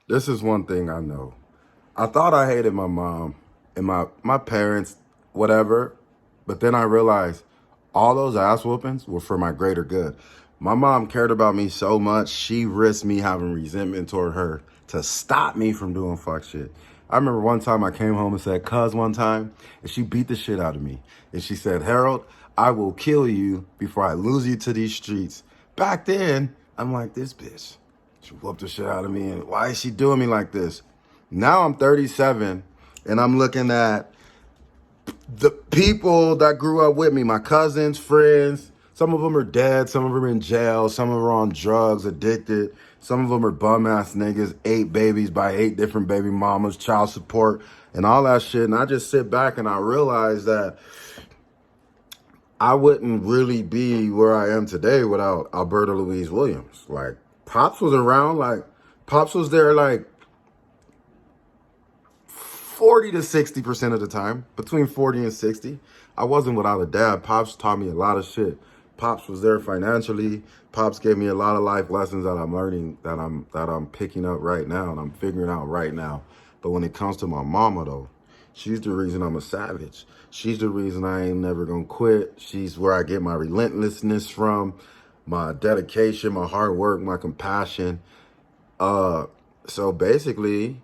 This is one thing I know. I thought I hated my mom and my parents, whatever, but then I realized all those ass whoopings were for my greater good. My mom cared about me so much, she risked me having resentment toward her to stop me from doing fuck shit. I remember one time I came home and said, cuz one time, and she beat the shit out of me. And she said, Harold, I will kill you before I lose you to these streets. Back then, I'm like, this bitch. She whooped the shit out of me, and why is she doing me like this? Now I'm 37, and I'm looking at the people that grew up with me, my cousins, friends. Some of them are dead, some of them are in jail, some of them are on drugs, addicted. Some of them are bum ass niggas, 8 babies by 8 different baby mamas, child support, and all that shit. And I just sit back and I realize that I wouldn't really be where I am today without Alberta Louise Williams. Like, Pops was around, like, Pops was there, like, 40 to 60% of the time, between 40 and 60. I wasn't without a dad. Pops taught me a lot of shit. Pops was there financially. Pops gave me a lot of life lessons that I'm learning, that I'm picking up right now and I'm figuring out right now. But when it comes to my mama though, she's the reason I'm a savage. She's the reason I ain't never gonna quit. She's where I get my relentlessness from, my dedication, my hard work, my compassion. So basically,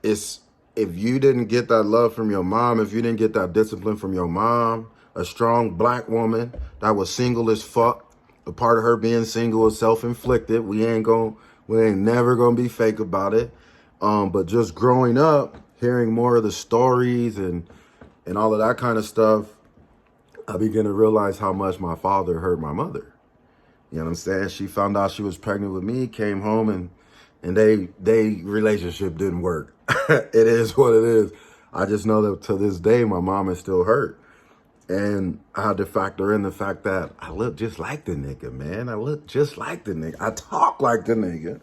it's if you didn't get that love from your mom, if you didn't get that discipline from your mom, a strong black woman that was single as fuck, a part of her being single is self-inflicted. We ain't never gonna be fake about it. But just growing up, hearing more of the stories and all of that kind of stuff, I began to realize how much my father hurt my mother. You know what I'm saying? She found out she was pregnant with me, came home, and they relationship didn't work. It is what it is. I just know that to this day, my mom is still hurt. And I had to factor in the fact that I look just like the nigga, man. I look just like the nigga. I talk like the nigga.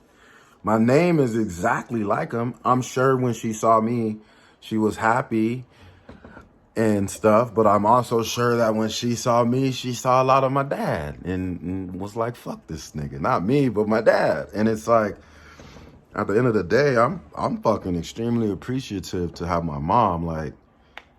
My name is exactly like him. I'm sure when she saw me, she was happy and stuff. But I'm also sure that when she saw me, she saw a lot of my dad and was like, fuck this nigga. Not me, but my dad. And it's like, at the end of the day, I'm fucking extremely appreciative to have my mom. Like,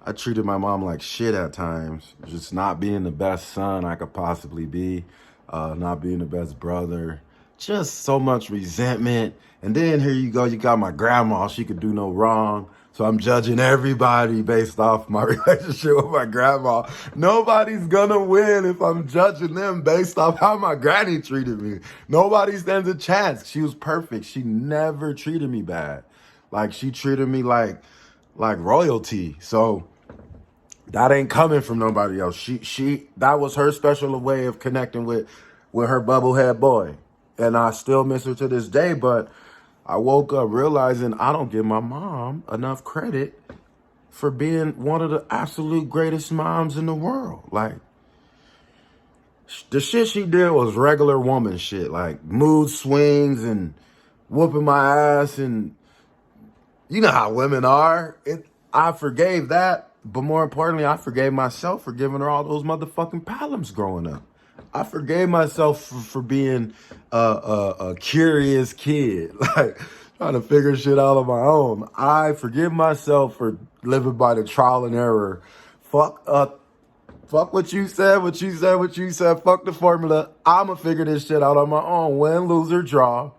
I treated my mom like shit at times, just not being the best son I could possibly be, not being the best brother, just so much resentment. And then here you go, you got my grandma, she could do no wrong. So I'm judging everybody based off my relationship with my grandma. Nobody's gonna win if I'm judging them based off how my granny treated me. Nobody stands a chance. She was perfect. She never treated me bad. Like, she treated me like royalty. So that ain't coming from nobody else. She that was her special way of connecting with her bubblehead boy. And I still miss her to this day, but I woke up realizing I don't give my mom enough credit for being one of the absolute greatest moms in the world. Like, the shit she did was regular woman shit, like mood swings and whooping my ass, and you know how women are. I forgave that, but more importantly, I forgave myself for giving her all those motherfucking problems growing up. I forgave myself for being a curious kid, like trying to figure shit out on my own. I forgive myself for living by the trial and error. Fuck what you said, what you said, what you said. Fuck the formula. I'ma figure this shit out on my own. Win, lose, or draw.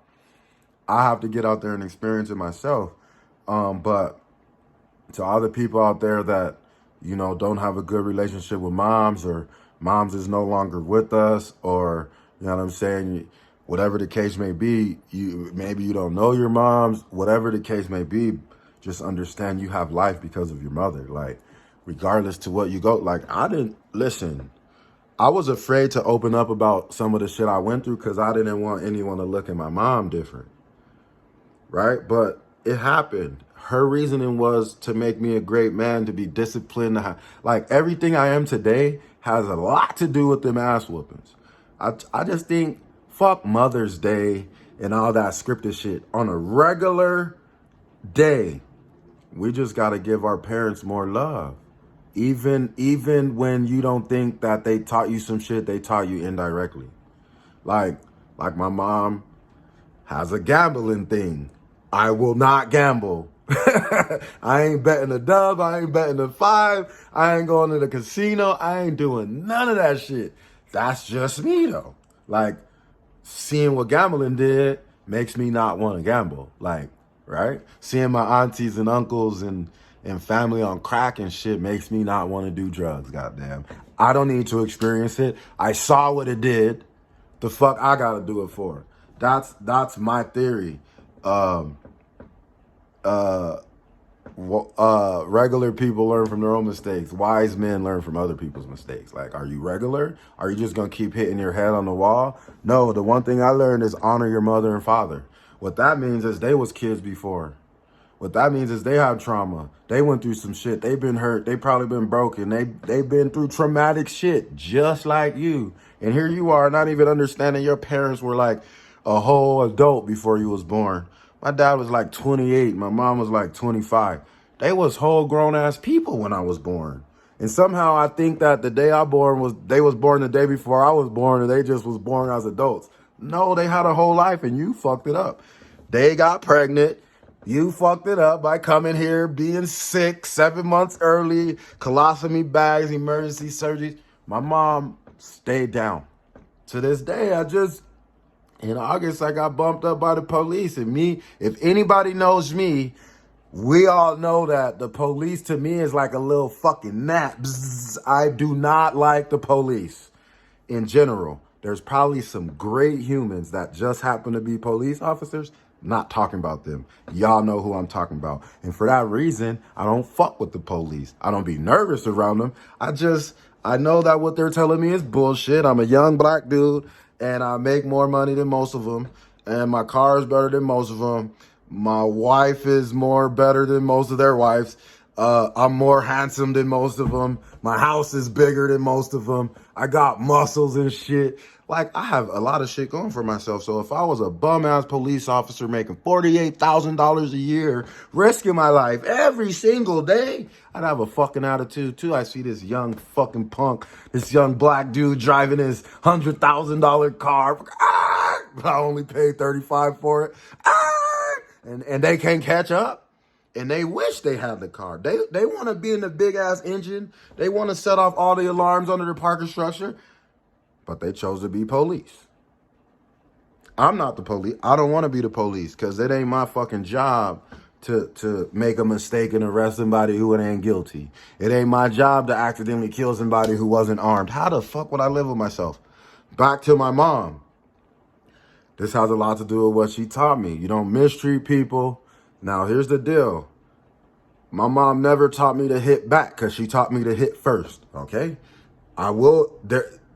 I have to get out there and experience it myself. But to other people out there that, you know, don't have a good relationship with moms, or moms is no longer with us, or, you know what I'm saying, whatever the case may be, maybe you don't know your moms, whatever the case may be, just understand you have life because of your mother. Like, regardless to what you go, like, I was afraid to open up about some of the shit I went through because I didn't want anyone to look at my mom different. Right? But it happened. Her reasoning was to make me a great man, to be disciplined. Like, everything I am today has a lot to do with them ass whoopings. I just think, fuck Mother's Day and all that scripted shit. On a regular day, we just got to give our parents more love. Even when you don't think that they taught you some shit, they taught you indirectly. Like my mom, has a gambling thing. I will not gamble. I ain't betting a dub. I ain't betting a 5. I ain't going to the casino. I ain't doing none of that shit. That's just me though. Like, seeing what gambling did makes me not want to gamble. Like, right? Seeing my aunties and uncles and family on crack and shit makes me not want to do drugs, goddamn. I don't need to experience it. I saw what it did. The fuck I gotta do it for? That's my theory. Regular people learn from their own mistakes. Wise men learn from other people's mistakes. Like, are you regular? Are you just gonna keep hitting your head on the wall? No, the one thing I learned is honor your mother and father. What that means is they was kids before. What that means is they have trauma. They went through some shit. They've been hurt. They probably been broken. They've been through traumatic shit just like you. And here you are not even understanding your parents were like a whole adult before you was born. My dad was like 28. My mom was like 25. They was whole grown ass people when I was born. And somehow I think that the day they was born the day before I was born and they just was born as adults. No, they had a whole life and you fucked it up. They got pregnant. You fucked it up by coming here, being sick, 7 months early, colostomy bags, emergency surgeries. My mom stayed down. To this day, in August, I got bumped up by the police. And me, if anybody knows me, we all know that the police to me is like a little fucking gnat. Bzzz. I do not like the police in general. There's probably some great humans that just happen to be police officers. Not talking about them. Y'all know who I'm talking about. And for that reason, I don't fuck with the police. I don't be nervous around them. I know that what they're telling me is bullshit. I'm a young black dude and I make more money than most of them. And my car is better than most of them. My wife is more better than most of their wives. I'm more handsome than most of them. My house is bigger than most of them. I got muscles and shit. Like, I have a lot of shit going for myself. So if I was a bum-ass police officer making $48,000 a year, risking my life every single day, I'd have a fucking attitude too. I see this young fucking punk, this young black dude driving his $100,000 car. Ah! I only paid $35 for it. Ah! And they can't catch up. And they wish they had the car. They want to be in the big-ass engine. They want to set off all the alarms under the parking structure. But they chose to be police. I'm not the police. I don't want to be the police because it ain't my fucking job to make a mistake and arrest somebody who ain't guilty. It ain't my job to accidentally kill somebody who wasn't armed. How the fuck would I live with myself? Back to my mom. This has a lot to do with what she taught me. You don't mistreat people. Now, here's the deal. My mom never taught me to hit back because she taught me to hit first, okay?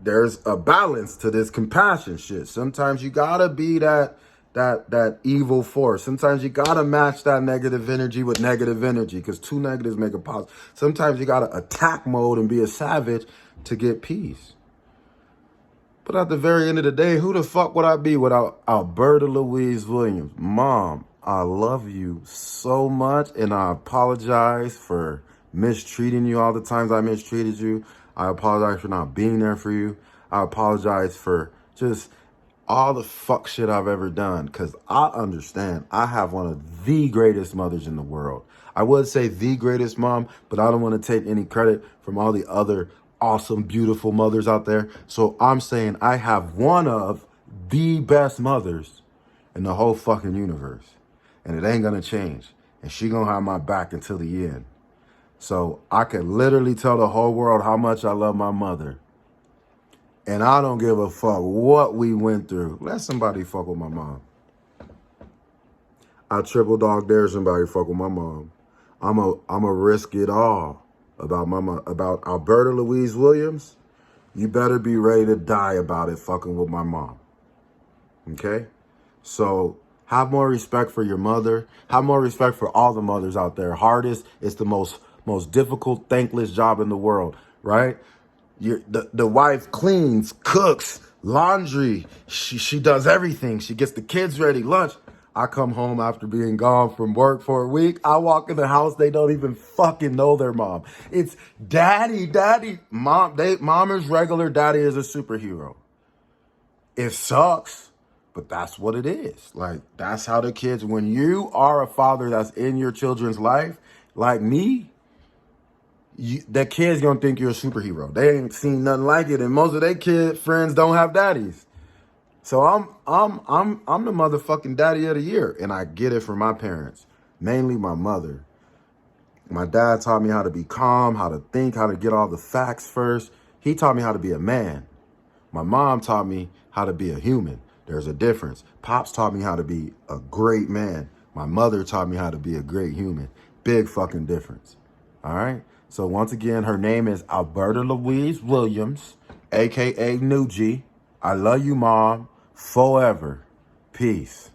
There's a balance to this compassion shit. Sometimes you gotta be that evil force. Sometimes you gotta match that negative energy with negative energy because two negatives make a positive. Sometimes you gotta attack mode and be a savage to get peace. But at the very end of the day, who the fuck would I be without Alberta Louise Williams? Mom, I love you so much and I apologize for mistreating you all the times I mistreated you. I apologize for not being there for you. I apologize for just all the fuck shit I've ever done because I understand I have one of the greatest mothers in the world. I would say the greatest mom, but I don't want to take any credit from all the other awesome, beautiful mothers out there. So I'm saying I have one of the best mothers in the whole fucking universe. And it ain't going to change. And she going to have my back until the end. So I could literally tell the whole world how much I love my mother. And I don't give a fuck what we went through. Let somebody fuck with my mom. I triple dog dare somebody fuck with my mom. I'm a risk it all about my mom. About Alberta Louise Williams. You better be ready to die about it fucking with my mom. Okay? So have more respect for your mother. Have more respect for all the mothers out there. Hardest is the most difficult, thankless job in the world, right? The wife cleans, cooks, laundry. She does everything. She gets the kids ready, lunch. I come home after being gone from work for a week. I walk in the house. They don't even fucking know their mom. It's daddy. Mom is regular. Daddy is a superhero. It sucks, But that's what it is. Like, that's how the kids, when you are a father that's in your children's life, like me, the kids gonna think you're a superhero. They ain't seen nothing like it, and most of their kid friends don't have daddies. So I'm the motherfucking daddy of the year, and I get it from my parents, mainly my mother. My dad taught me how to be calm, how to think, how to get all the facts first. He taught me how to be a man. My mom taught me how to be a human. There's a difference. Pops taught me how to be a great man. My mother taught me how to be a great human. Big fucking difference. All right? So once again, her name is Alberta Louise Williams, a.k.a. Nugie. I love you, Mom. Forever. Peace.